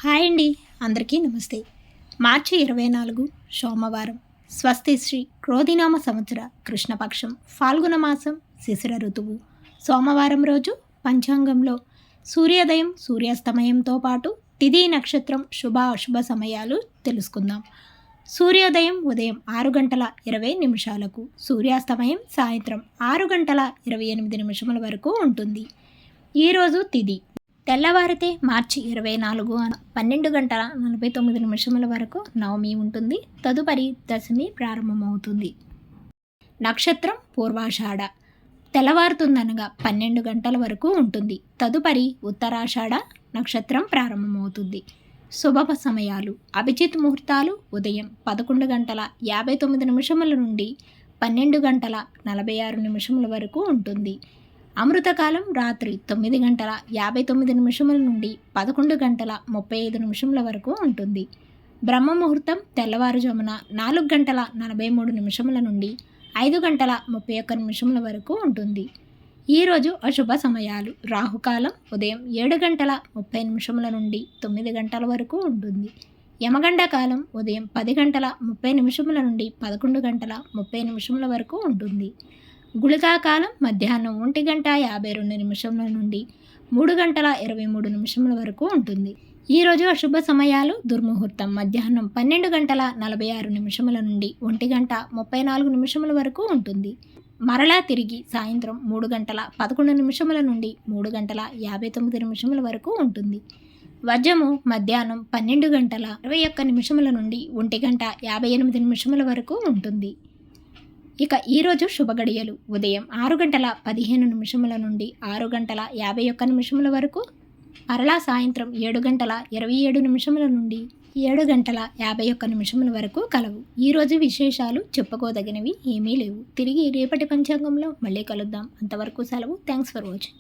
Hi అండి, అందరికీ నమస్తే. మార్చి 24 సోమవారం. స్వస్తి శ్రీ క్రోధినామ సంవత్సర కృష్ణపక్షం ఫాల్గుణ మాసం శిశిర ఋతువు సోమవారం రోజు పంచాంగంలో సూర్యోదయం సూర్యాస్తమయంతో పాటు తిథి నక్షత్రం శుభ అశుభ సమయాలు తెలుసుకుందాం. సూర్యోదయం ఉదయం 6:20 సూర్యాస్తమయం సాయంత్రం 6:28 వరకు ఉంటుంది. ఈరోజు తిథి తెల్లవారితే మార్చి 24 12:49 వరకు నవమి ఉంటుంది. తదుపరి దశమి ప్రారంభమవుతుంది. నక్షత్రం పూర్వాషాఢ తెల్లవారుతుందనగా 12 గంటల వరకు ఉంటుంది. తదుపరి ఉత్తరాషాఢ నక్షత్రం ప్రారంభమవుతుంది. శుభ సమయాలు అభిజిత్ ముహూర్తాలు ఉదయం 11:59 నుండి 12:46 వరకు ఉంటుంది. అమృతకాలం రాత్రి 9:59 నుండి 11:35 వరకు ఉంటుంది. బ్రహ్మ ముహూర్తం తెల్లవారుజామున 4:43 నుండి 5:31 వరకు ఉంటుంది. ఈరోజు అశుభ సమయాలు రాహుకాలం ఉదయం 7:30 నుండి 9 గంటల వరకు ఉంటుంది. యమగండ కాలం ఉదయం 10:30 నుండి 11:30 వరకు ఉంటుంది. గుళికా కాలం మధ్యాహ్నం 1:52 నుండి 3:23 వరకు ఉంటుంది. ఈరోజు అశుభ సమయాలు దుర్ముహూర్తం మధ్యాహ్నం 12:46 నుండి 1:34 వరకు ఉంటుంది. మరలా తిరిగి సాయంత్రం 3:11 నుండి 3:59 వరకు ఉంటుంది. వజ్రము మధ్యాహ్నం 12:21 నుండి 1:58 వరకు ఉంటుంది. ఇక ఈరోజు శుభగడియలు ఉదయం 6:15 నుండి 6:51 వరకు, మరలా సాయంత్రం 7:27 నుండి 7:51 వరకు కలవు. ఈరోజు విశేషాలు చెప్పుకోదగినవి ఏమీ లేవు. తిరిగి రేపటి పంచాంగంలో మళ్ళీ కలుద్దాం. అంతవరకు సెలవు. Thanks for watching.